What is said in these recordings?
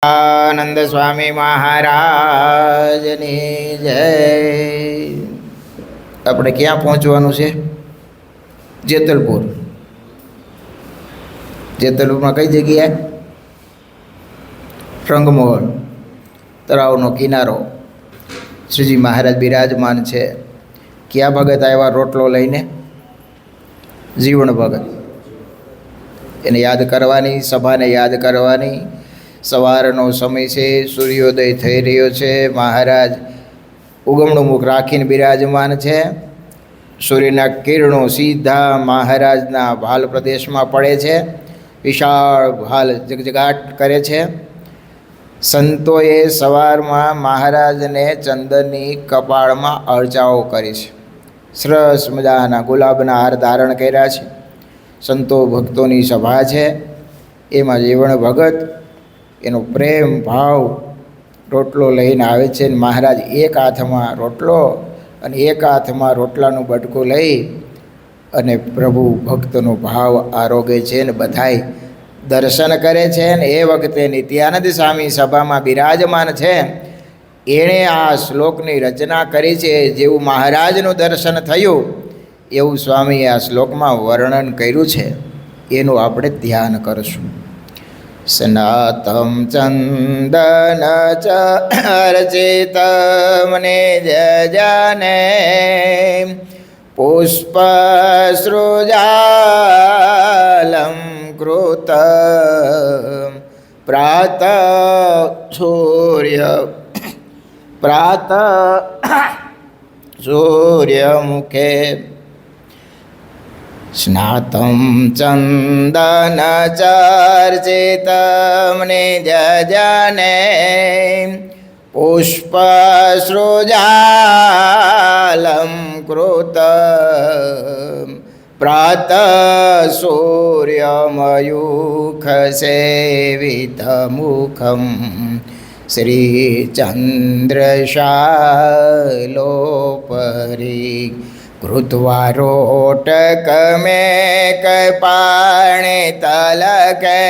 આનંદ સ્વામી મહારાજની જય। આપણે ક્યાં પહોંચવાનું છે? જેતલપુર। જેતલપુરમાં કઈ જગ્યાએ? રંગમહોલ તળાવનો કિનારો। શ્રીજી મહારાજ બિરાજમાન છે। ક્યાં ભગત આવ્યા રોટલો લઈને? જીવણ ભગત। એને યાદ કરવાની, સભાને યાદ કરવાની। સવારનો સમય છે, સૂર્યોદય થઈ રહ્યો છે। મહારાજ ઉગમણું મુખ રાખીને બિરાજમાન છે। સૂર્યના કિરણો સીધા મહારાજના ભાલ પ્રદેશમાં પડે છે। વિશાળ ભાલ જગજગાટ કરે છે। સંતોએ સવારમાં મહારાજને ચંદનની કપાળમાં અર્ચાઓ કરી છે। સરસ મજાના ગુલાબના હાર ધારણ કર્યા છે। સંતો ભક્તોની સભા છે। એમાં જીવણ ભગત એનો પ્રેમ ભાવ રોટલો લઈને આવે છે। મહારાજ એક હાથમાં રોટલો અને એક હાથમાં રોટલાનું બટકું લઈ અને પ્રભુ ભક્તનો ભાવ આરોગે છે ને બધાય દર્શન કરે છે। ને એ વખતે નિત્યાનંદ સ્વામી સભામાં બિરાજમાન છે। એણે આ શ્લોકની રચના કરી છે। જેવું મહારાજનું દર્શન થયું એવું સ્વામીએ આ શ્લોકમાં વર્ણન કર્યું છે। એનું આપણે ધ્યાન કરશું। સ્નાતમ ચંદન ચર્ચિતમ નિજજને પુષ્પસૃજાલં કૃત પ્રાત સૂર્યમુખે સ્નાતમ ચંદન ચર્ચિતમ નિજજને પુષ્પસૃજાલં કૃત પ્રાત સૂર્યમયુખસેવિતમુખં શ્રીચંદ્રશાલોપરી કૃત્વા રોટકમેકપાણિતલકે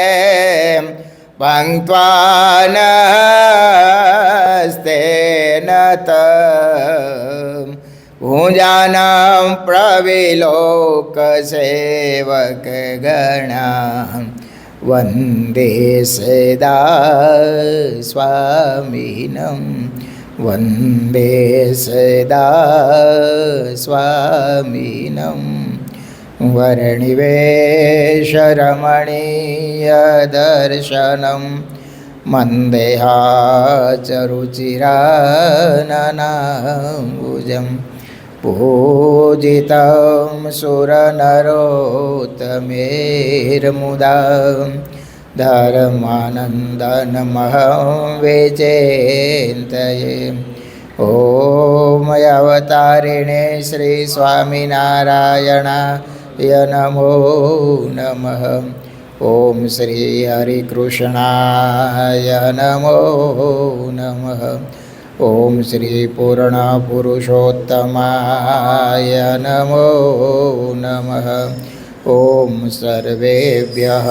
પંક્ત્વાનસ્તેન ભુજાનાં પ્રવિલોકસેવકગણાં વંદે સદા સ્વામિનં વંદે સદા સ્વામિનં વર્ણિવેશરમણીય દર્શનમ મંદેહાચરુચિરાનનાંબુજં પૂજિतं સુરનરોત્તમૈર્મુદા ધર્માનંદનમહં વિચિંતયે। ઓમ અવતારિણે શ્રી સ્વામિનારાયણાય નમો નમઃ। ઓમ શ્રી હરિકૃષ્ણાય નમો નમઃ। ઓમ શ્રી પૂર્ણ પુરુષોત્તમાય નમો નમઃ। ઓમ સર્વેભ્યઃ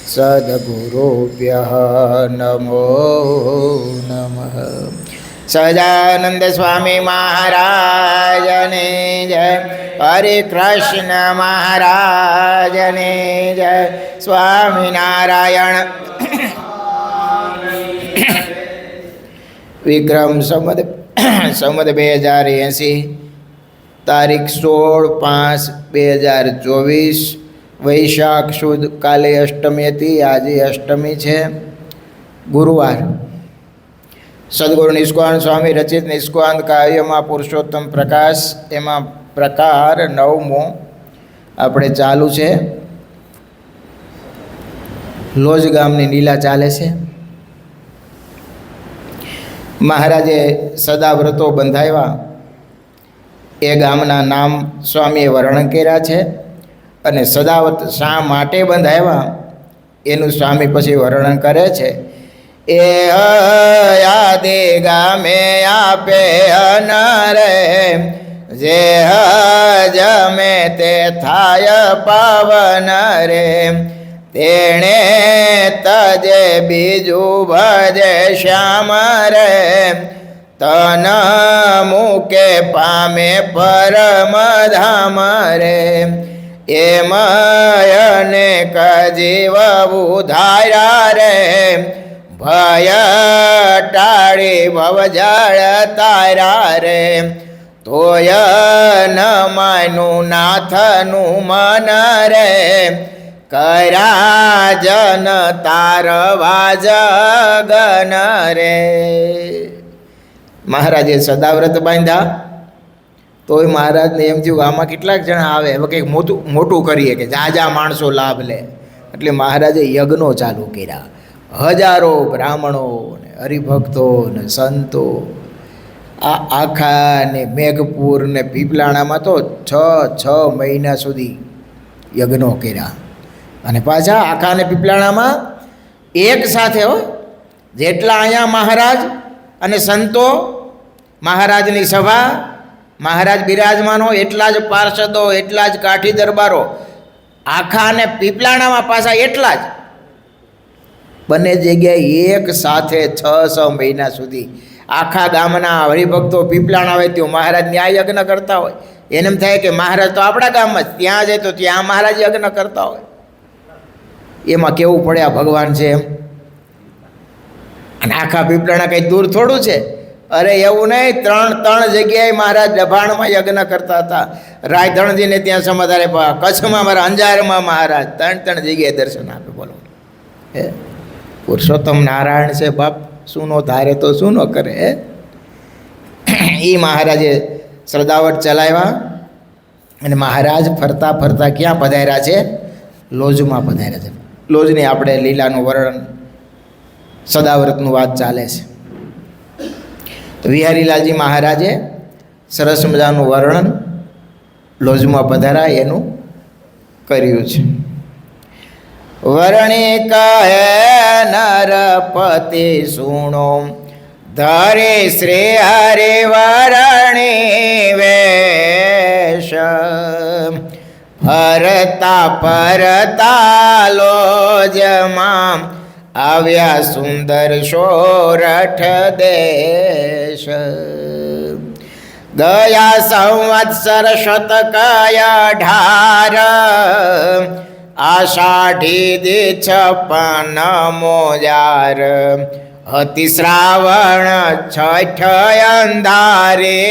સદ્ગુરુભ્યઃ નમો નમઃ। સહજાનંદ સ્વામી મહારાજની જય। હરે કૃષ્ણ મહારાજની જય। સ્વામિનારાયણ। વિક્રમ સંવત 2080 તારીખ 16/5/2024 વૈશાખ સુદ કાલે અષ્ટમી હતી। આજે અષ્ટમી છે, ગુરુવાર। સદગુરુ નિષ્કાન સ્વામી રચિત નિષ્કાંત કાવ્યમાં પુરુષોત્તમ પ્રકાશ એમાં પ્રકાર 9મો આપણે ચાલુ છે। લોજ ગામની લીલા ચાલે છે। મહારાજે સદાવ્રતો બંધાવ્યા એ ગામના નામ સ્વામીએ વર્ણન કર્યા છે અને સદાવ્રત શા માટે બંધાવ્યા એનું સ્વામી પછી વર્ણન કરે છે। એ યાદે ગામે આપે અનરે જે જમે તે થાય પાવન રે તેણે તજે બીજું ભજે શ્યામ રે, તન મૂકે પામે પરમ ધામ રે, એમયને કજીવ ઉધાર્યા રે, ભય ટાળી ભવજળ તાર્યા રે, તોય ન માનું નાથનું મન રે, કર્યા જન તારવા જગન રે. મહારાજે સદાવ્રત બાંધ્યા, તોય મહારાજને એમ થયું આમાં કેટલાક જણા આવે, હવે કંઈક મોટું કરીએ કે જાજા માણસો લાભ લે. એટલે મહારાજે યજ્ઞો ચાલુ કર્યા. હજારો બ્રાહ્મણો ને હરિભક્તો ને સંતો આ આખા ને મેઘપુર ને પીપલાણામાં તો 6 મહિના સુધી યજ્ઞો કર્યા. અને પાછા આખા ને પીપલાણામાં એક સાથે જેટલા અહીંયા મહારાજ અને સંતો, મહારાજની સભા, મહારાજ બિરાજમાનો, એટલા જ પાર્ષદો, એટલા જ કાઠી દરબારો, આખા અને પીપલાણામાં પાછા એટલા જ, બંને જગ્યાએ એક સાથે 6 મહિના સુધી આખા ગામના હરિભક્તો પીપલાણા હોય ત્યાં મહારાજ ન્યાય યજ્ઞ કરતા હોય. એને એમ થાય કે મહારાજ તો આપણા ગામમાં જ, ત્યાં જાય તો ત્યાં મહારાજ યજ્ઞ કરતા હોય. એમાં કેવું પડે આ ભગવાન છે એમ. અને આખા પીપલાણા કંઈ દૂર થોડું છે. અરે એવું નહીં, 3 જગ્યાએ મહારાજ ડભાણમાં યજ્ઞ કરતા હતા. રાયધણજીને ત્યાં સમાધારે, કચ્છમાં મારા અંજારમાં મહારાજ 3 જગ્યાએ દર્શન આપે. બોલો હે પુરુષોત્તમ નારાયણ છે બાપ, શું નો ધારે તો શું ન કરે. એ મહારાજે શ્રદ્ધાવટ ચલાવ્યા અને મહારાજ ફરતા ફરતા ક્યાં પધાર્યા છે? લોજમાં પધાર્યા છે. લોજની આપણે લીલાનું વર્ણન, સદાવ્રતનું વાત ચાલે છે. તો વિહારીલાલજી મહારાજે સરસ મજાનું વર્ણન લોજમાં પધાર્યા એનું કર્યું છે. વર્ણિ કહે નરપતિ સુણો, ધરે શ્રી હરિ વર્ણિ વેશ, ફરતા ફરતા લોજમાં આવ્યા સુંદર સોરઠ દેશ. ગયા સંવત્સર શતકય 18, આષાઢી દી 56 મોજાર, હતી શ્રાવણ છઠ અંધારે,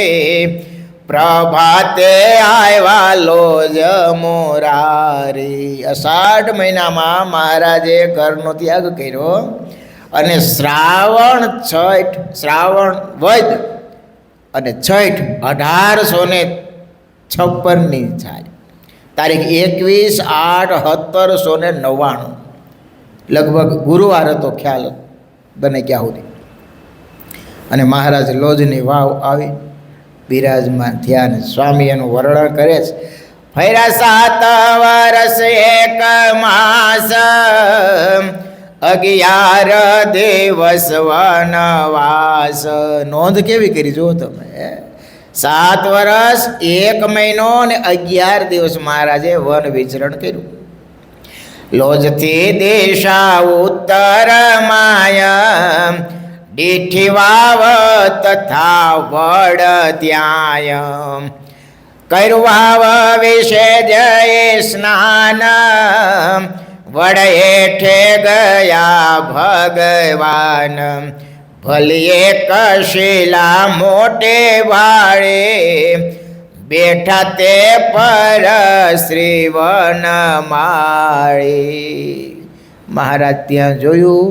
પ્રભાતે આવ્યા લોજ મોરારી. અષાઢ મહિનામાં મહારાજે ઘરનો ત્યાગ કર્યો અને શ્રાવણ વદ અને છઠ 1856ની થાય, તારીખ 21/8/1799, લગભગ ગુરુવાર હતો ખ્યાલ બને ક્યાં સુધી. અને મહારાજ લોજની વાવ આવી બિરાજમાન થયા અને સ્વામી એનું વર્ણન કરે છે. ફર્યા 7 વર્ષ 1 માસ, 11 દિવસ વનવાસ. નોંધ કેવી કરી જુઓ તમે, 7 વર્ષ 1 મહિનો અને 11 દિવસ મહારાજે વન વિચરણ કર્યું. લોજથી દિશા ઉત્તર માયા, દીઠી વાવ તથા વડ ત્યાય, કર્યું વાવ વિશે જય સ્નાન, વડ હેઠે ગયા ભગવાન, ભલીએ કશિલા મોટે વાળે, બેઠા તે પર શ્રી વન માળી. મહારાજ ત્યાં જોયું,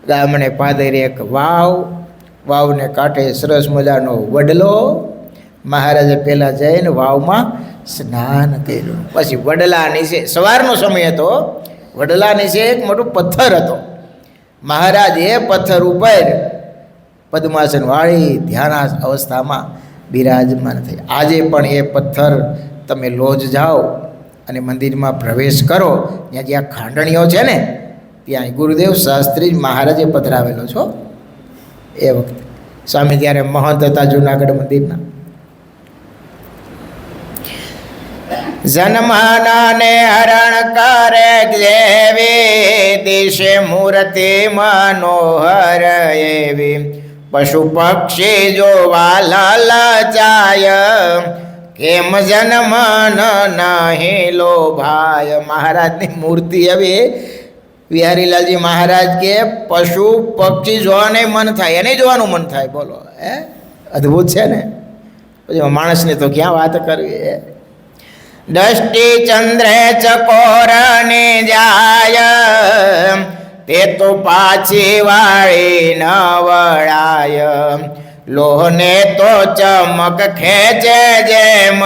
ગામણે પાદરે એક વાવને કાંઠે સરસ મજાનો વડલો. મહારાજે પહેલાં જઈને વાવમાં સ્નાન કર્યું, પછી વડલા નીચે, સવારનો સમય હતો, વડલા નીચે એક મોટું પથ્થર હતો. મહારાજ એ પથ્થર ઉપર પદ્માસન વાળી ધ્યાન અવસ્થામાં બિરાજમાન થઈ. આજે પણ એ પથ્થર તમે લોજ જાઓ અને મંદિરમાં પ્રવેશ કરો, ત્યાં જ્યાં ખાંડણીઓ છે ને, ત્યાં ગુરુદેવ શાસ્ત્રી મહારાજે પધરાવેલો છો. એ વખતે સ્વામી ત્યારે મહંત હતા જુનાગઢ મંદિરના. જન્મનાને હરણ કરે જેવી દિશે મૂર્તિ મનોહર એવી પશુ પક્ષી જોવા લલચાય કેમ જન્મન નહીં લોભાય. મહારાજની મૂર્તિ એવી વિહારીલાલજી મહારાજ કે પશુ પક્ષી જોવાને મન થાય, એને જોવાનું મન થાય. બોલો અદ્ભુત છે ને. પછી માણસની તો ક્યાં વાત કરવી. દષ્ટિ ચંદ્રે ચકોરને જાય તે તો પાછી વાળી ન વળાય. લોહને તો ચમક ખેંચે જેમ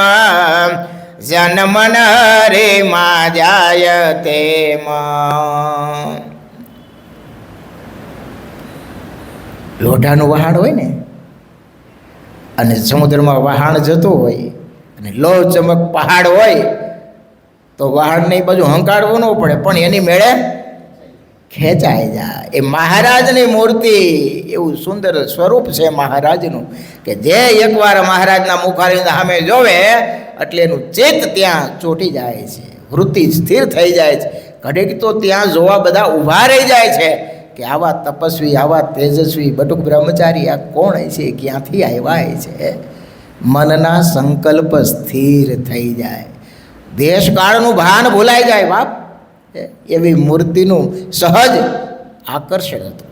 જન્મન હરીમાં જાય તેમાં. લોઢાનું વહાણ હોય ને અને સમુદ્રમાં વહાણ જતું હોય અને લોહ ચમક પહાડ હોય તો વહાણને બાજુ હંકાળવું ન પડે, પણ એની મેળે ખેંચાઈ જાય. એ મહારાજની મૂર્તિ એવું સુંદર સ્વરૂપ છે મહારાજનું કે જે એકવાર મહારાજના મુખારની સામે જોવે એટલે એનું ચિત્ત ત્યાં ચોંટી જાય છે, વૃત્તિ સ્થિર થઈ જાય છે. ઘડીક તો ત્યાં જોવા બધા ઊભા રહી જાય છે કે આવા તપસ્વી, આવા તેજસ્વી બટુક બ્રહ્મચારી આ કોણ છે, ક્યાંથી આવ્યા છે. મનના સંકલ્પ સ્થિર થઈ જાય, દેશકાળનું ભાન ભૂલાઈ જાય. બાપ એવી મૂર્તિનું સહજ આકર્ષણ હતું.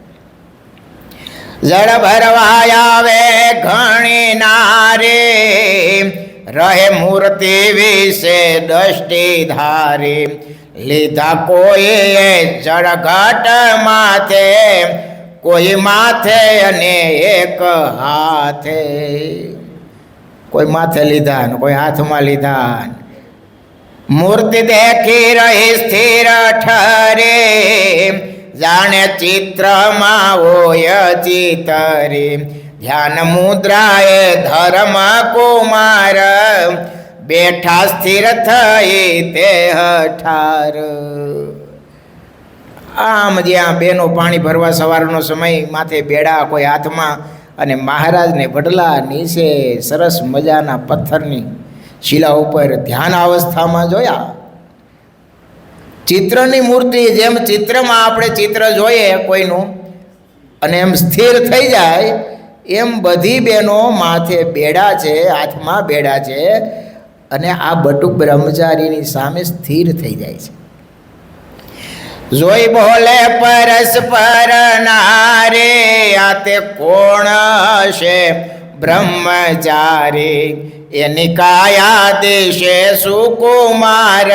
જળ ભરવા આવે ઘણી નારે રહે મૂર્તિ વિશે દ્રષ્ટિ ધારી. લીધા કોઈ જળઘટ માથે, કોઈ માથે અને એક હાથે. કોઈ માથે લીધા ને કોઈ હાથમાં લીધા. મૂર્તિ દેખી રહી સ્થિર ઠરે જાણે ચિત્રમાં હોય ચિતરી. ધ્યાન મુદ્રાએ ધર્મ કુમાર બેઠા સ્થિર થઈ તે હઠાર. આમ જ્યાં બેનો પાણી ભરવા સવારનો સમય, માથે બેડા કોઈ હાથમાં, અને મહારાજને વડલા નીચે સરસ મજાના પથ્થરની શિલા ઉપર ધ્યાન અવસ્થામાં જોયા. ચિત્રની મૂર્તિ જેમ ચિત્રમાં આપણે ચિત્ર જોઈએ કોઈનું અને એમ સ્થિર થઈ જાય, એમ બધી બહેનો માથે બેડા છે, હાથમાં બેડા છે અને આ બટુક બ્રહ્મચારીની સામે સ્થિર થઈ જાય છે. જોઈ બોલે પરસ્પર નારે આ તે કોણ હશે બ્રહ્મચારી. એની કાયા દેશે સુકુમાર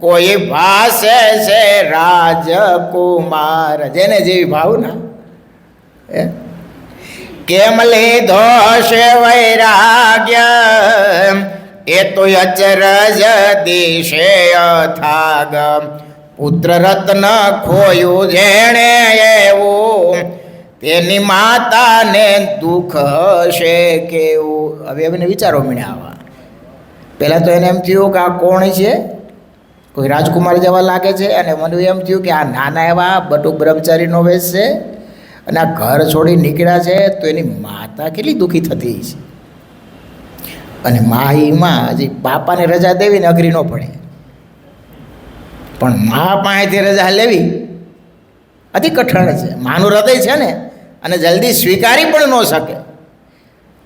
કોઈ ભાષે છે રાજકુમાર. જેને જેવી ભાવના. કેમ લીધો છે વૈરાગ્ય એ તો અચરજ દિશે અથાગ. પુત્ર રત્ન ખોયું જેણે એવું તેની માતાને દુઃખ હશે કેવું. હવે એમને વિચારો મળ્યા આવા. પહેલાં તો એને એમ થયું કે આ કોણ છે, કોઈ રાજકુમાર જેવા લાગે છે, અને મને એમ થયું કે આ નાના એવા બટુક બ્રહ્મચારીનો વેશ છે અને આ ઘર છોડી નીકળ્યા છે તો એની માતા કેટલી દુઃખી થતી છે. અને માહીમાં હજી બાપાને રજા દેવી ને અઘરી ન પડે, પણ મા પાસેથી રજા લેવી અતિ કઠણ છે. માનું હૃદય છે ને અને જલ્દી સ્વીકારી પણ ન શકે.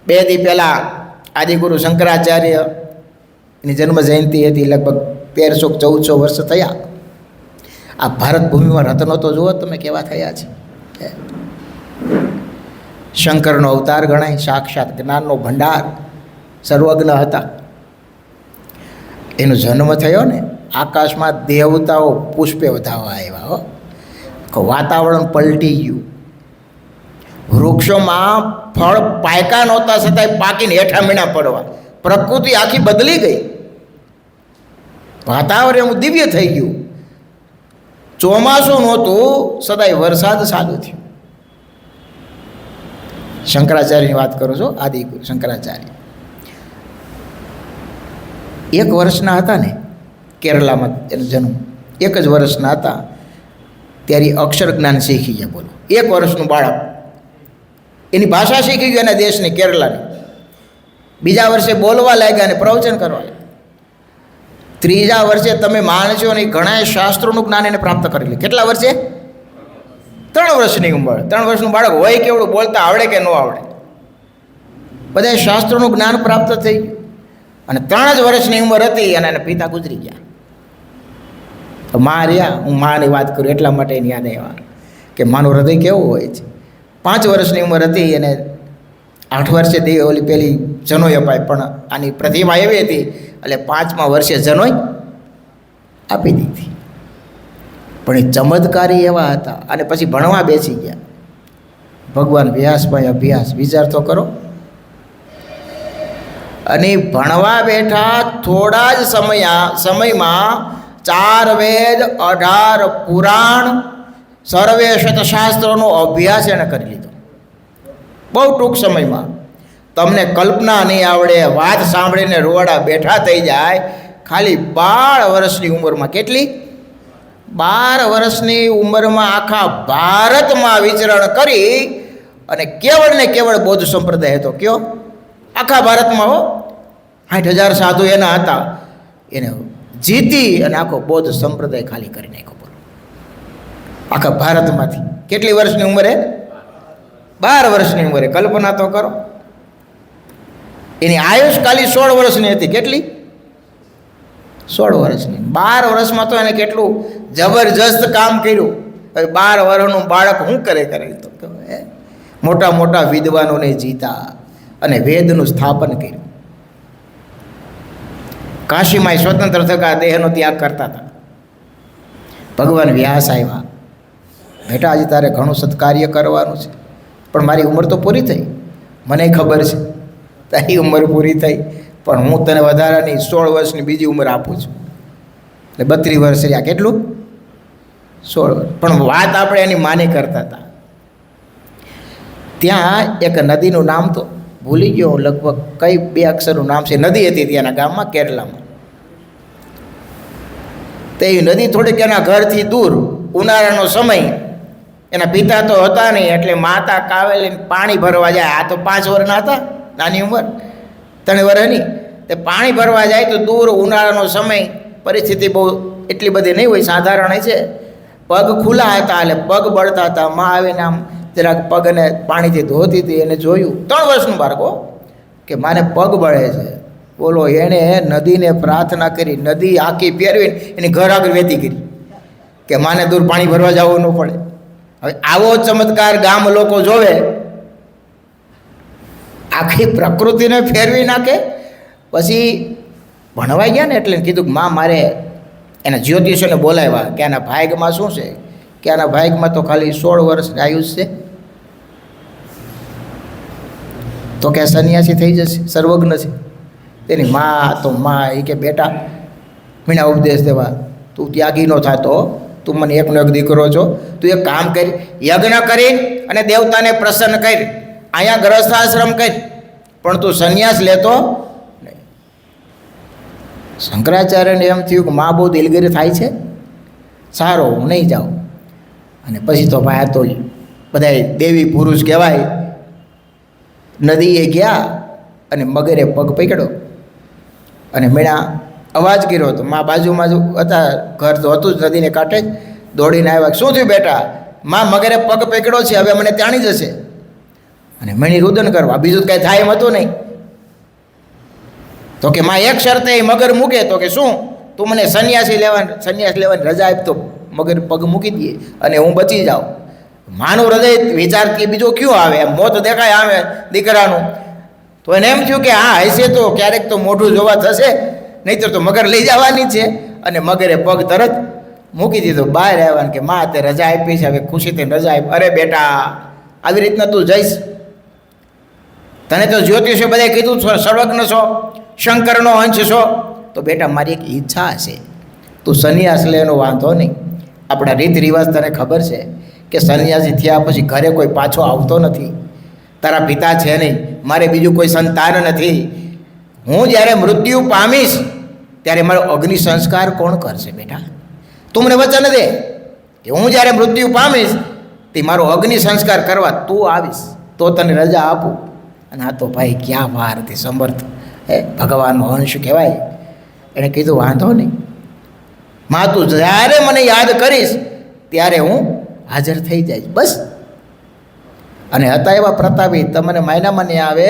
2 દી પહેલાં આદિગુરુ શંકરાચાર્ય એની જન્મ જયંતિ હતી. લગભગ 1300-1400 વર્ષ થયા. આ ભારત ભૂમિમાં રત્નો તો જુઓ તમે કેવા થયા છે. શંકરનો અવતાર ગણાય, સાક્ષાત જ્ઞાનનો ભંડાર, સર્વજ્ઞ હતા. એનો જન્મ થયો ને આકાશમાં દેવતાઓ પુષ્પે વધાવવા આવ્યા. વાતાવરણ પલટી ગયું. વૃક્ષોમાં ફળ પાયકા નહોતા છતાંય પાકીને હેઠા મીણા પડવા. પ્રકૃતિ આખી બદલી ગઈ. વાતાવરણ એવું દિવ્ય થઈ ગયું. ચોમાસું નહોતું, સદાય વરસાદ ચાલુ થયો. શંકરાચાર્યની વાત કરું છું, આદિ શંકરાચાર્ય 1 વર્ષના હતા ને, કેરલામાં એનો જન્મ 1 જ વર્ષના હતા ત્યારે અક્ષર જ્ઞાન શીખી ગયા. બોલો, 1 વર્ષનું બાળક એની ભાષા શીખી ગયું, એના દેશની કેરલાની. બીજા વર્ષે બોલવા લાગ્યા અને પ્રવચન કરવા લાગ્યા. ત્રીજા વર્ષે તમે માનશો નહીં, ઘણા શાસ્ત્રોનું જ્ઞાન એને પ્રાપ્ત કરી લે. કેટલા વર્ષે? 3 વર્ષની ઉંમર. 3 વર્ષનું બાળક હોય કેવડું, બોલતા આવડે કે ન આવડે, બધા શાસ્ત્રોનું જ્ઞાન પ્રાપ્ત થઈ ગયું. અને 3 જ વર્ષની ઉંમર હતી અને એના પિતા ગુજરી ગયા. મા રહ્યા, હું માની વાત કરું એટલા માટે એને યાદ આવ્યા કે માનું હૃદય કેવું હોય છે. 5 વર્ષની ઉંમર હતી અને 8 વર્ષે ઓલી પેલી જનોઈ અપાય, પણ આની પ્રતિભા એવી હતી એટલે 5મા વર્ષે જનોઈ આપી દીધી. પણ એ ચમત્કારી એવા હતા. અને પછી ભણવા બેસી ગયા. ભગવાન વ્યાસભાઈ અભ્યાસ વિચાર તો કરો. અને ભણવા બેઠા થોડા જ સમયમાં 4 વેદ, 18 પુરાણ, સર્વે શતશાસ્ત્રોનો અભ્યાસ એણે કરી લીધો. બહુ ટૂંક સમયમાં. તમને કલ્પના નહીં આવડે, વાત સાંભળીને રોવાડા બેઠા થઈ જાય. ખાલી 12 વર્ષની ઉંમરમાં. કેટલી? 12 વર્ષની ઉંમરમાં આખા ભારતમાં વિચરણ કરી અને કેવળ ને કેવળ બૌદ્ધ સંપ્રદાય હતો. કયો? આખા ભારતમાં. 60,000 સાધુ એના હતા, એને જીતી અને આખો બૌદ્ધ સંપ્રદાય ખાલી કરી નાખ્યો. બોલો, આખા ભારતમાંથી. કેટલી વર્ષની ઉંમરે? 12 વર્ષની ઉંમરે. કલ્પના તો કરો. એની આયુષ ખાલી 16 વર્ષની હતી. કેટલી? 16 વર્ષની. 12 વર્ષમાં તો એને કેટલું જબરજસ્ત કામ કર્યું. હવે 12 વર્ષનું બાળક શું કરે તો મોટા મોટા વિદ્વાનોને જીતા અને વેદનું સ્થાપન કર્યું. કાશીમાં સ્વતંત્ર થતા દેહનો ત્યાગ કરતા હતા. ભગવાન વ્યાસ આવ્યા, બેટા આજે તારે ઘણું સત્કાર્ય કરવાનું છે, પણ મારી ઉંમર તો પૂરી થઈ. મને ખબર છે તારી ઉંમર પૂરી થઈ, પણ હું તને વધારાની 16 વર્ષની બીજી ઉંમર આપું છું. એટલે 32 વર્ષ રહ્યા. કેટલું? 16 વર્ષ. પણ વાત આપણે એની માની કરતા હતા. ત્યાં એક નદીનું નામ તો ભૂલી ગયો, લગભગ કઈ 2 અક્ષરનું નામ છે. નદી હતી ત્યાંના ગામમાં, કેરલામાં. તે નદી થોડીક એના ઘરથી દૂર, ઉનાળાનો સમય, એના પિતા તો હતા નહીં, એટલે માતા કાવેલી પાણી ભરવા જાય. આ તો 5 વર્ષના હતા, નાની ઉંમર, 3 વર્ષની. તે પાણી ભરવા જાય તો દૂર, ઉનાળાનો સમય, પરિસ્થિતિ બહુ એટલી બધી નહીં હોય, સાધારણ છે. પગ ખુલ્લા હતા એટલે પગ બળતા હતા. માં આવીને આમ જરાક પગને પાણીથી ધોતી હતી. એને જોયું, 3 વર્ષનું બાળકો, કે મારે પગ બળે છે. બોલો, એણે નદીને પ્રાર્થના કરી, નદી આખી પહેરવીને એની ઘર આગળ વહેતી કરી કે માને દૂર પાણી ભરવા જવું ન પડે. હવે આવો ચમત્કાર ગામ લોકો જોવે, આખી પ્રકૃતિને ફેરવી નાખે. પછી ભણવા ગયા ને એટલે કીધું કે માં મારે એના જ્યોતિષોને બોલાવ્યા કે આના ભાગમાં શું છે, કે આના ભાગમાં તો ખાલી 16 વર્ષ આયુષ છે, તો કે સંન્યાસી થઈ જશે, સર્વજ્ઞ છે. તેની માં તો માં એ કે બેટા મીણા ઉપદેશ દેવા, તું ત્યાગી ન થતો, તું મને એકનો એક દીકરો છો, તું એક કામ કરી, યજ્ઞ કરી અને દેવતાને પ્રસન્ન કરી, અહીંયા ગ્રહસ્થાશ્રમ કરી, પણ તું સંન્યાસ લેતો નહીં. શંકરાચાર્યને એમ થયું કે માં બહુ દિલગીરી થાય છે, સારો હું નહીં જાઉં. અને પછી તો ભાઈ આ તો બધા દેવી પુરુષ કહેવાય. નદીએ ગયા અને મગરે પગ પકડ્યો અને મીણા અવાજ કર્યો હતો. માં બાજુમાં જ હતા, ઘર તો હતું જ નદીને કાંઠે જ. દોડીને આવ્યા, શું થયું બેટા? માં મગરે પગ પકડ્યો છે, હવે મને ત્યાણી જશે. અને મણી રુદન કરવા, બીજું કાંઈ થાય એમ હતું નહીં. તો કે માં એક શરતે એ મગર મૂકે, તો કે શું? તું મને સંન્યાસ લેવાની રજા આપ, તો મગર પગ મૂકી દઈએ અને હું બચી જાઉં. માનું હૃદય વિચાર કે બીજો ક્યું આવે, એમ મોત દેખાય આવે દીકરાનું. તો એને એમ થયું કે હા હશે તો ક્યારેક તો મોઢું જોવા થશે, નહીંતર તો મગર લઈ જવાની છે. અને મગરે પગ તરત મૂકી દીધો. બહાર આવ્યા કે માં તે રજા આપી છે, હવે ખુશીથી રજા આપી. અરે બેટા, આવી રીતના તું જઈશ? તને તો જ્યોતિષે બધાએ કીધું સર્વજ્ઞ છો, શંકરનો અંશ છો, તો બેટા મારી એક ઈચ્છા છે, તું સંન્યાસ લે એનો વાંધો નહીં. આપણા રીત રિવાજ તને ખબર છે કે સંન્યાસી થયા પછી ઘરે કોઈ પાછો આવતો નથી. તારા પિતા છે નહીં, મારે બીજું કોઈ સંતાન નથી. હું જ્યારે મૃત્યુ પામીશ ત્યારે મારો અગ્નિ સંસ્કાર કોણ કરશે બેટા? તું મને વચન દે કે હું જ્યારે મૃત્યુ પામીશ તે મારો અગ્નિ સંસ્કાર કરવા તું આવીશ તો તને રજા આપું. અને આ તો ભાઈ ક્યાં વાર હતી, સમર્થ ભગવાનનો અંશ કહેવાય. એણે કીધું વાંધો નહીં માં, તું જ્યારે મને યાદ કરીશ ત્યારે હું હાજર થઈ જઈશ બસ. અને હતા એવા પ્રતાપી, તમને માયનામાં નહીં આવે.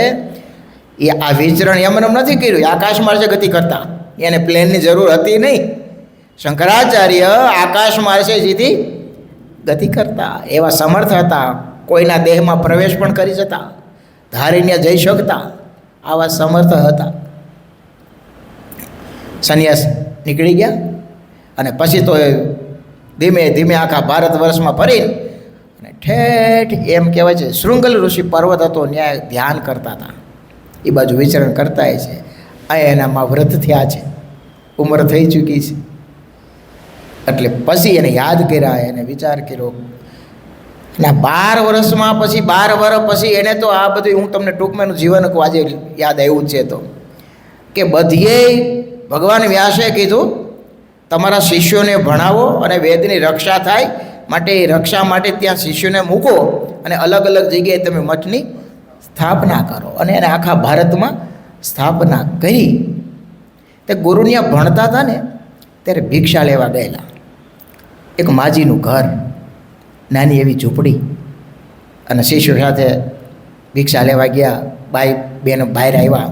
એ આ વિચરણ એમને નથી કર્યું, આકાશ માર્ગે ગતિ કરતા, એને પ્લેનની જરૂર હતી નહીં. શંકરાચાર્ય આકાશ માર્ગે સીધી ગતિ કરતા એવા સમર્થ હતા. કોઈના દેહમાં પ્રવેશ પણ કરી જતા, ધારીને જઈ શકતા, આવા સમર્થ હતા. સંન્યાસ નીકળી ગયા અને પછી તો ધીમે ધીમે આખા ભારત વર્ષમાં ફરીને અને ઠેઠ એમ કહેવાય છે શૃંગલ ઋષિ પર્વત હતો, ત્યાં ધ્યાન કરતા હતા. એ બાજુ વિચરણ કરતા છે. આ એનામાં વ્રત થયા છે, ઉંમર થઈ ચૂકી છે. એટલે પછી એને યાદ કર્યા, એને વિચાર કર્યો. અને 12 વર્ષમાં પછી 12 વર્ષ પછી એને તો આ બધું હું તમને ટૂંકમાં જીવન આજે યાદ આવ્યું છે. તો કે બધીએ ભગવાન વ્યાસે કીધું તમારા શિષ્યોને ભણાવો અને વેદની રક્ષા થાય માટે એ રક્ષા માટે ત્યાં શિષ્યોને મૂકો અને અલગ અલગ જગ્યાએ તમે મઠની સ્થાપના કરો. અને એને આખા ભારતમાં સ્થાપના કરી. તે ગુરુનિયા ભણતા હતા ને ત્યારે ભિક્ષા લેવા ગયેલા. એક માજીનું ઘર, નાની એવી ઝૂંપડી, અને શિષ્યો સાથે ભિક્ષા લેવા ગયા. બાઈ બેન બહાર આવ્યા,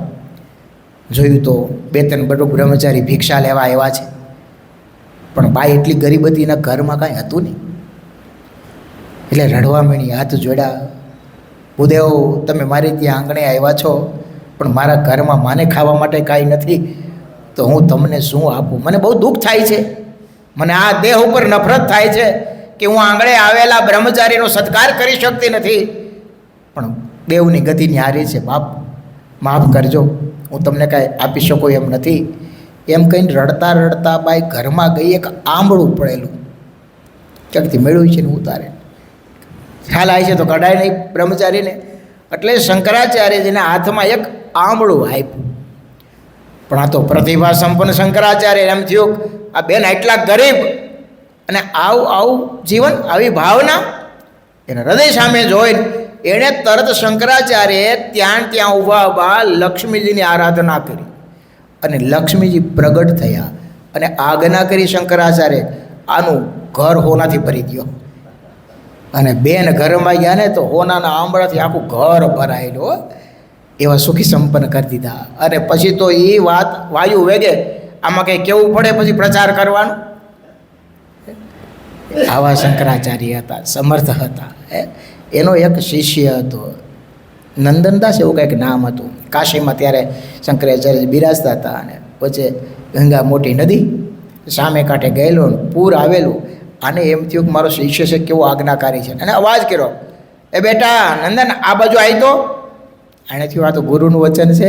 જોયું તો 2-3 બટુક બ્રહ્મચારી ભિક્ષા લેવા આવ્યા છે. પણ બાઈ એટલી ગરીબ હતી, એના ઘરમાં કાંઈ હતું નહીં. એટલે રડવા માંડી, હાથ જોડ્યા. ભૂદેવ, તમે મારી ત્યાં આંગણે આવ્યા છો, પણ મારા ઘરમાં માને ખાવા માટે કાંઈ નથી, તો હું તમને શું આપું? મને બહુ દુઃખ થાય છે, મને આ દેહ ઉપર નફરત થાય છે કે હું આંગણે આવેલા બ્રહ્મચારીનો સત્કાર કરી શકતી નથી. પણ દેવની ગતિ ન્યારી છે બાપ, માફ કરજો, હું તમને કાંઈ આપી શકું એમ નથી. એમ કહીને રડતા રડતા બાઈ ઘરમાં ગઈ. એક આંબળું પડેલું ક્યાંકથી મેળવ્યું છે ને ઉતારે, ખ્યાલ આવે છે તો કઢાય નહીં બ્રહ્મચારીને. એટલે શંકરાચાર્યજીના હાથમાં એક આંબળું આપ્યું. પણ આ તો પ્રતિભા સંપન્ન શંકરાચાર્ય, એમ થયું આ બેન એટલા ગરીબ અને આવું જીવન, આવી ભાવના એના હૃદય સામે જોઈને એણે તરત શંકરાચાર્યએ ત્યાં ઊભા લક્ષ્મીજીની આરાધના કરી અને લક્ષ્મીજી પ્રગટ થયા અને આજ્ઞા કરી શંકરાચાર્ય, આનું ઘર હોનાથી ભરી દો. અને બેન ઘરમાં ગયા ને તો હોનાના આંબળાથી આખું ઘર ભરાયેલું, એવા સુખી સંપન્ન કરી દીધા. અને પછી તો એ વાત વાયુ વેગે, આમાં કંઈ કેવું પડે પછી પ્રચાર કરવાનો. આવા શંકરાચાર્ય હતા, સમર્થ હતા. એનો એક શિષ્ય હતો નંદનદાસ, એવું કંઈક નામ હતું. કાશીમાં ત્યારે શંકરાચાર્ય બિરાજતા હતા અને વચ્ચે ગંગા મોટી નદી સામે કાંઠે ગયેલો, પૂર આવેલું. આને એમ થયું કે મારો શિષ્ય છે કેવો આજ્ઞાકારી છે, અને અવાજ કર્યો, એ બેટા નંદન આ બાજુ આવી તો. આને થયું આ તો ગુરુનું વચન છે.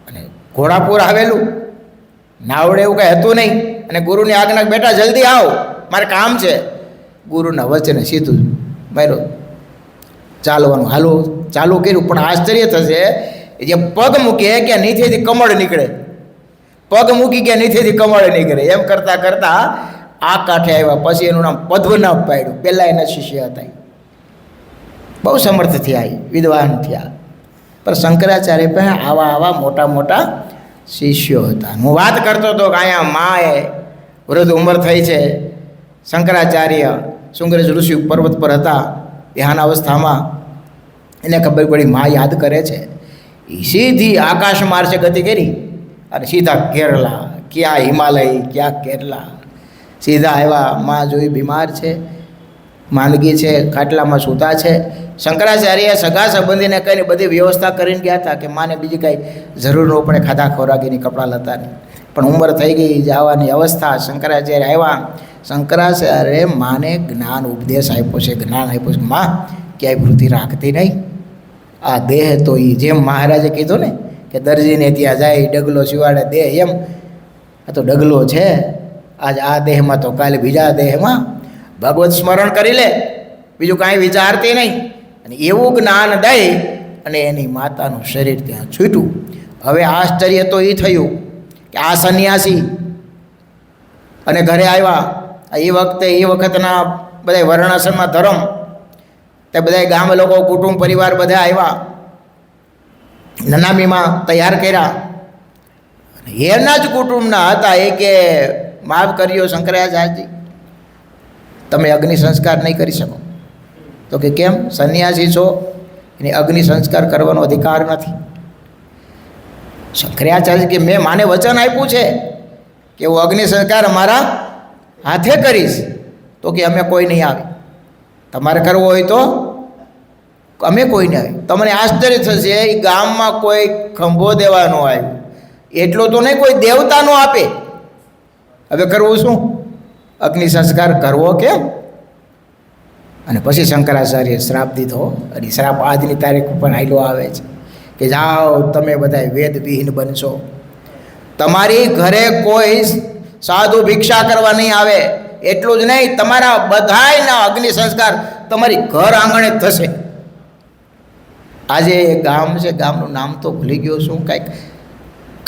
અને ઘોડાપુર આવેલું, નાવડે એવું કંઈ હતું નહીં. અને ગુરુની આજ્ઞા, બેટા જલ્દી આવ, મારે કામ છે. ગુરુના વચને સીધું માર્યો, ચાલવાનું ચાલુ કર્યું. પણ આશ્ચર્ય થશે, જે પગ મૂકે કે નીચેથી કમળ નીકળે, પગ મૂકી ગયા નીચેથી કમળ નીકળે. એમ કરતાં કરતાં આ કાંઠે આવ્યા. પછી એનું નામ પદ્મનાભ પાડ્યું. પહેલાં એના શિષ્ય હતા. બહુ સમર્થ થયા, વિદ્વાન થયા. પણ શંકરાચાર્ય પાસે આવા મોટા મોટા શિષ્યો હતા. હું વાત કરતો હતો કે અહીંયા માએ વૃદ્ધ ઉંમર થઈ છે. શંકરાચાર્ય શૃંગેશ ઋષિ પર્વત પર હતા ધ્યાન અવસ્થામાં. એને ખબર પડી મા યાદ કરે છે. એ સીધી આકાશ માર્ગે ગતિ કરી અને સીધા કેરલા, ક્યાં હિમાલય, ક્યાં કેરલા, સીધા આવ્યા. મા જોઈ બીમાર છે, માંદગી છે, ખાટલામાં સૂતા છે. શંકરાચાર્ય સગા સંબંધીને કહીને બધી વ્યવસ્થા કરીને ગયા હતા કે માને બીજી કાંઈ જરૂર ન પડે ખાધા ખોરાકીની, કપડાં લતાની. પણ ઉંમર થઈ ગઈ, જવાની અવસ્થા. શંકરાચાર્ય આવ્યા. શંકરાચાર્ય માને જ્ઞાન ઉપદેશ આપ્યો છે, જ્ઞાન આપ્યું છે. માં ક્યાંય વૃત્તિ રાખતી નહીં. આ દેહ તો એ જેમ મહારાજે કીધું ને કે દરજીને ત્યાં જાય ડગલો સિવાડે દેહ, એમ આ તો ડગલો છે. આજ આ દેહમાં તો કાલે બીજા દેહમાં. ભગવત સ્મરણ કરી લે, બીજું કાંઈ વિચારતી નહીં. અને એવું જ્ઞાન દઈ અને એની માતાનું શરીર ત્યાં છૂટ્યું. હવે આશ્ચર્ય તો એ થયું કે આ સંન્યાસી અને ઘરે આવ્યા. એ વખતના બધા વર્ણાશ્રમમાં ધર્મ, તે બધા ગામ લોકો, કુટુંબ પરિવાર બધા આવ્યા. નનામીમાં તૈયાર કર્યા. એના જ કુટુંબના હતા એ કે માફ કર્યો શંકરાચાર્યજી, તમે અગ્નિ સંસ્કાર નહીં કરી શકો. તો કે કેમ? સંન્યાસી છો, એને અગ્નિ સંસ્કાર કરવાનો અધિકાર નથી. શંકરાચાર્ય કે મેં માને વચન આપ્યું છે કે હું અગ્નિ સંસ્કાર મારા હાથે કરીશ. તો કે અમે કોઈ નહીં આવે, તમારે કરવો હોય તો અમે કોઈ નહીં આવે. તમને આશ્ચર્ય થશે, એ ગામમાં કોઈ ખંભો દેવાનો આવ્યો એટલો તો નહીં, કોઈ દેવતાનો આપે. હવે કરવું શું? અગ્નિ સંસ્કાર કરવો કેમ? અને પછી શંકરાચાર્ય શ્રાપ દીધો, અને શ્રાપ આજની તારીખ ઉપર હાઈલો આવે છે કે જાઓ તમે બધા વેદ વિહીન બનશો, તમારી ઘરે કોઈ સાધુ ભિક્ષા કરવા નહીં આવે. એટલું જ નહીં, તમારા બધાયના અગ્નિ સંસ્કાર તમારી ઘર આંગણે થશે. આજે એક ગામ છે, ગામનું નામ તો ભૂલી ગયો શું, કાંઈક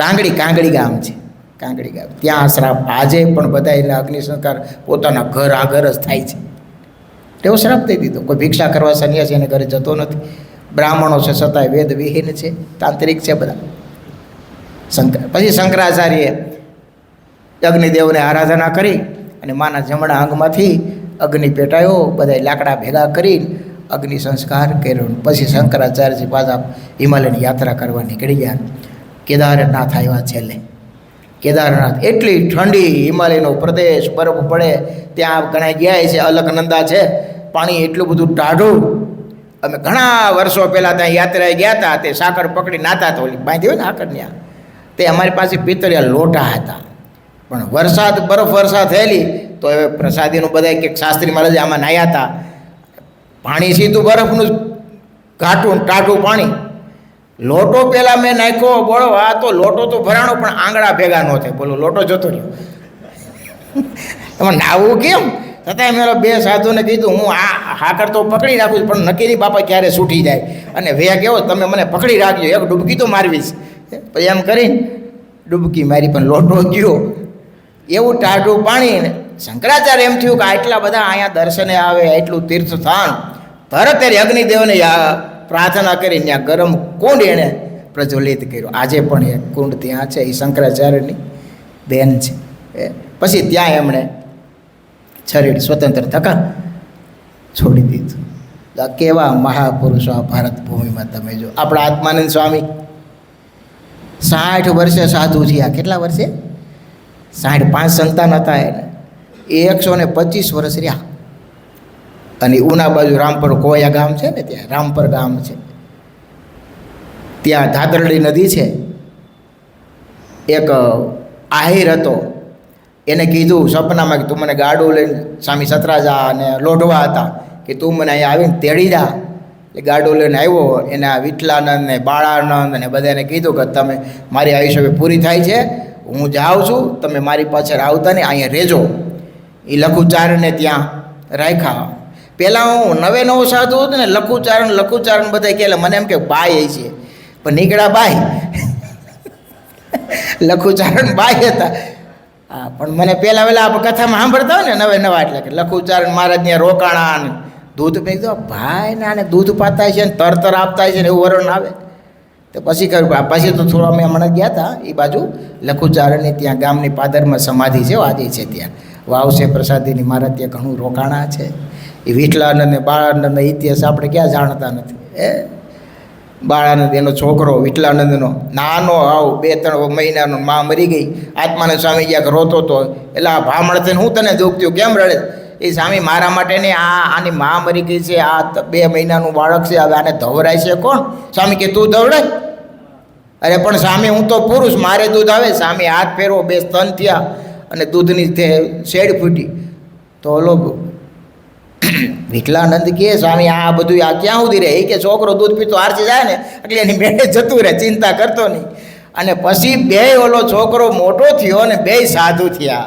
કાંગડી ગામ છે, કાંગડી ગામ. ત્યાં શ્રાપ આજે પણ બધા એના અગ્નિ સંસ્કાર પોતાના ઘર આગળ જ થાય છે. એવો શ્રાપ દઈ દીધો. કોઈ ભિક્ષા કરવા સંન્યાસી એને ઘરે જતો નથી. બ્રાહ્મણો છે છતાંય વેદ વિહીન છે, તાંત્રિક છે બધા. પછી શંકરાચાર્યે અગ્નિદેવને આરાધના કરી અને માના જમણા અંગમાંથી અગ્નિ પેટાયો, બધા લાકડા ભેગા કરી અગ્નિ સંસ્કાર કર્યો. પછી શંકરાચાર્યજી પાછા હિમાલયની યાત્રા કરવા નીકળી ગયા. કેદારનાથ આવ્યા છેલ્લે. કેદારનાથ એટલી ઠંડી, હિમાલયનો પ્રદેશ, બરફ પડે. ત્યાં ઘણા ગયા છે, અલકનંદા છે, પાણી એટલું બધું ટાઢું. અમે ઘણા વર્ષો પહેલાં ત્યાં યાત્રાએ ગયા હતા. તે સાકર પકડી નાતા તો ઓલી બાંધી હોય ને આકરની, તે અમારી પાસે પિત્તળિયા લોટા હતા. પણ વરસાદ બરફ વર્ષા થયેલી તો હવે પ્રસાદીનું બધા કંઈક શાસ્ત્રી મહારાજ આમાં નાહ્યા હતા. પાણી સીધું બરફનું ઘાટું ટાઢું પાણી. લોટો પહેલાં મેં નાખ્યો, બોલો આ તો લોટો તો ભરાણો પણ આંગળા ભેગા ન થાય. બોલો લોટો જતો રહ્યો. એમાં નાવું કેમ? છતાંય મેં બે સાધુને કીધું હું આ હાકર તો પકડી રાખું છું, પણ નક્કી નહીં બાપા ક્યારે છૂટી જાય. અને વે કેવો તમે મને પકડી રાખજો, એક ડૂબકી તો મારવીશ. પછી એમ કરીને ડૂબકી મારી, પણ લોટો ગયો. એવું ટાઢું પાણી. શંકરાચાર્ય એમ થયું કે આટલા બધા અહીંયા દર્શને આવે, એટલું તીર્થ સ્થાન, તરત અગ્નિદેવને પ્રાર્થના કરી ત્યાં ગરમ કુંડ એણે પ્રજ્વલિત કર્યો. આજે પણ એક કુંડ ત્યાં છે, એ શંકરાચાર્યની બેન છે. પછી ત્યાં એમણે શરીર સ્વતંત્ર થકા છોડી દીધું. કેવા મહાપુરુષો આ ભારત ભૂમિમાં તમે જો. આપણા આત્માનંદ સ્વામી 60 વર્ષે સાધુ થયા. કેટલા વર્ષે? 65 સંતાન હતા એને. 125 વર્ષ રહ્યા. અને ઉના બાજુ રામપર કોયા ગામ છે ને, ત્યાં રામપર ગામ છે, ત્યાં ધાતરડી નદી છે. એક આહિર હતો, એને કીધું સપનામાં કે તું મને ગાડું લઈને સ્વામી સતરાજા અને લોઢવા હતા કે તું મને અહીંયા આવીને તેડી જા. એટલે ગાડું લઈને આવ્યો. એના વિઠલાનંદ ને બાળાનંદ અને બધાને કીધું કે તમે મારી આયુષ્ય પૂરી થાય છે, હું જાઉં છું, તમે મારી પાછળ આવતા ને અહીંયા રહેજો. એ લઘુચારણને ત્યાં રાખ્યા. પહેલાં હું નવો સાધુ હતો ને, લઘુચારણ બધા કહે, મને એમ કે બાય છે, પણ નીકળ્યા બાય. લઘુચારણ બાય હતા. હા, પણ મને પહેલાં આપણે કથામાં સાંભળતા હોય ને નવા એટલે કે લઘુચારણ મહારાજ ત્યાં રોકાણા ને દૂધ પી દો ભાઈ ને, આને દૂધ પાતા છે ને તરતર આપતા છે ને એવું વરણ આવે. તો પછી કહ્યું, પછી તો થોડા અમે હમણાં ગયા હતા એ બાજુ લઘુચારણની ત્યાં ગામની પાદરમાં સમાધિ છે, આજે છે ત્યાં વાવ છે પ્રસાદીની. મહારાજ ત્યાં ઘણું રોકાણા છે. એ વિઠલાનંદ ને બાળાનંદનો ઇતિહાસ આપણે ક્યાં જાણતા નથી. બાળાનંદ એનો છોકરો વિઠલાનંદનો નાનો આવ 2-3 મહિનાનો, માં મરી ગઈ. આત્માનંદ સ્વામી ક્યાંક રોતો હતો. એટલે આ ભામણ થઈને હું તને દુઃખ થયું, કેમ રડે? એ સ્વામી મારા માટે ને આની માં મરી ગઈ છે, આ 2 મહિનાનું બાળક છે, હવે આને ધવરાય છે કોણ? સ્વામી કે તું ધવડાય. અરે પણ સ્વામી હું તો પુરુષ, મારે દૂધ આવે. સ્વામી હાથ ફેરવો, 2 સ્તન થયા અને દૂધની શેડ ફૂટી. તો ઓલો વિઠલાનંદ કે સ્વામી આ બધું આ ક્યાં સુધી રહે? એ કે છોકરો દૂધ પીતો હારથી જાય ને એટલે એની મેળે જતું રહે, ચિંતા કરતો નહીં. અને પછી 2 ઓલો છોકરો મોટો થયો અને 2 સાધુ થયા,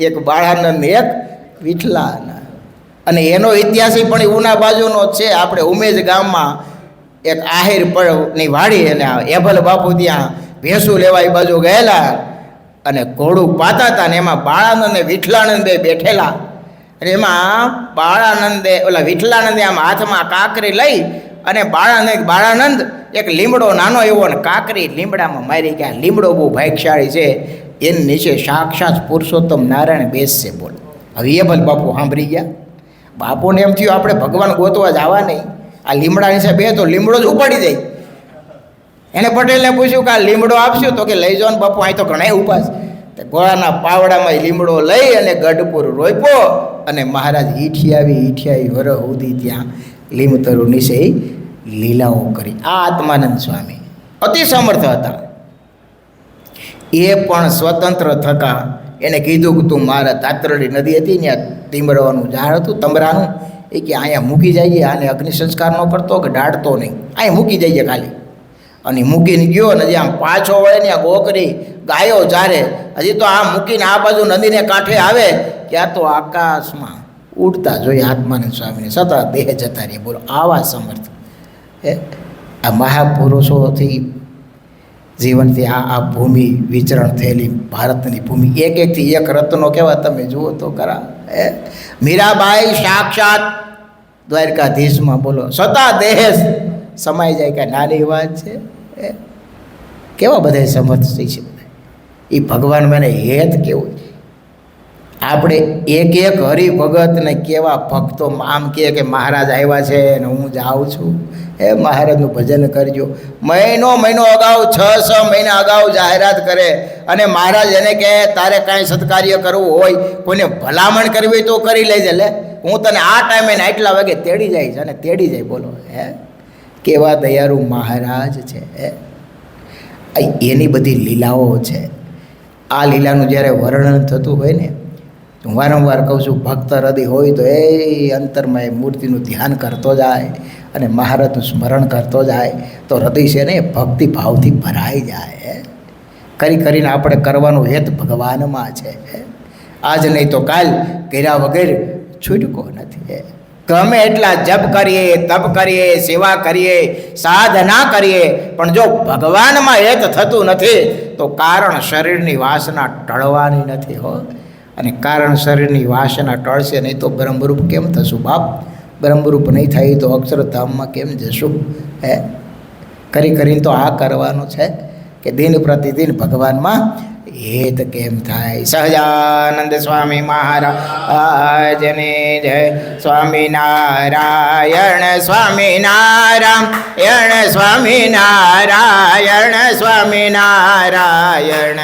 એક બાળાનંદ એક વિઠલાનંદ. અને એનો ઇતિહાસ પણ ઉના બાજુનો જ છે. આપણે ઉમેજ ગામમાં એક આહિર ની વાડી, અને એભલ બાપુ ત્યાં ભેંસું લેવા એ બાજુ ગયેલા અને ઘોડું પાતા હતા ને એમાં બાળાનંદ અને વિઠલાનંદ 2 બેઠેલા. અને એમાં બાળાનંદે ઓલા વિઠલાનંદે આમ હાથમાં કાંકરી લઈ અને બાળાનંદ એક લીમડો નાનો એવો ને કાંકરી લીમડામાં મારી ગયા. લીમડો બહુ ભાગ્યશાળી છે, એની નીચે સાક્ષાત પુરુષોત્તમ નારાયણ બેસશે. બોલ હવે એ ભલે બાપુ સાંભળી ગયા. બાપુને એમ થયું આપણે ભગવાન ગોતવા જવા નહીં, આ લીમડા નીચે બે તો લીમડો જ ઉપાડી જાય. એને પટેલને પૂછ્યું કે આ લીમડો આપશું, તો કે લઈ જાઓ ને બાપુ, અહીં તો ઘણા ઉપાસ. ગોળાના પાવડામાં લીમડો લઈ અને ગઢપુર રોપ્યો અને મહારાજ ઈઠિયાવી વર સુધી ત્યાં લીમતરુ નીચે લીલાઓ કરી. આ આત્માનંદ સ્વામી અતિ સમર્થ હતા. એ પણ સ્વતંત્ર થતા એને કીધું કે તું મારા તાતરડી નદી હતી ત્યાં તીમરવાનું ઝાડ હતું તમરાનું, એ કે અહીંયા મૂકી જઈએ, આને અગ્નિ સંસ્કાર ન કરતો કે દાઢતો નહીં, અહીંયા મૂકી જઈએ ખાલી. અને મૂકીને ગયો ને આમ પાછો વળે ને આ ગોકરી ગાયો ચારે, હજી તો આમ મૂકીને આ બાજુ નદીને કાંઠે આવે ત્યાં તો આકાશમાં ઉડતા જોઈએ આત્માનંદ સ્વામીને સતત દેહ જતા રહીએ. બોલો આવા સમર્થ આ મહાપુરુષોથી જીવનથી આ ભૂમિ વિચરણ થયેલી ભારતની ભૂમિ, એકથી એક રત્નો કેવા તમે જુઓ તો ખરા. મીરાબાઈ સાક્ષાત દ્વારકાધીશમાં બોલો સતા દેહ સમાઈ જાય, કે નાની વાત છે. કેવા બધા સમર્થ થઈ છે બધા. એ ભગવાન મને હેત કેવું. આપણે એક હરિભગતને કેવા ભક્તો આમ કહે કે મહારાજ આવ્યા છે ને હું જાઉં છું, મહારાજનું ભજન કરજો. મહિનો અગાઉ 6 મહિના અગાઉ જાહેરાત કરે અને મહારાજ એને કહે તારે કાંઈ સત્કાર્ય કરવું હોય, કોઈને ભલામણ કરવી હોય તો કરી લેજે, લે હું તને આ ટાઈમે ને આટલા વાગે તેડી જઈશ, અને તેડી જાય. બોલો કેવા દયાળુ મહારાજ છે. એની બધી લીલાઓ છે. આ લીલાનું જ્યારે વર્ણન થતું હોય ને, હું વારંવાર કહું છું, ભક્ત હૃદય હોય તો એ અંતરમાં એ મૂર્તિનું ધ્યાન કરતો જાય અને મહારાજનું સ્મરણ કરતો જાય તો હૃદય છે ને ભક્તિ ભાવથી ભરાઈ જાય. કરીને આપણે કરવાનું હેત ભગવાનમાં છે. આજ નહીં તો કાલ કર્યા વગર છૂટકો નથી. ગમે એટલા જપ કરીએ, તપ કરીએ, સેવા કરીએ, સાધના કરીએ, પણ જો ભગવાનમાં હેત થતું નથી તો કારણ શરીરની વાસના ટળવાની નથી હો. અને કારણ શરીરની વાસના ટળશે નહીં તો બ્રહ્મરૂપ કેમ થશું બાપ? બ્રહ્મરૂપ નહીં થાય તો અક્ષરધામમાં કેમ જશું? કરીને તો આ કરવાનું છે કે દિન પ્રતિદિન ભગવાનમાં હેત કેમ થાય. સહજાનંદ સ્વામી મહારાજની જય. સ્વામિનારાયણ સ્વામિનારાયણ સ્વામિનારાયણ સ્વામિનારાયણ.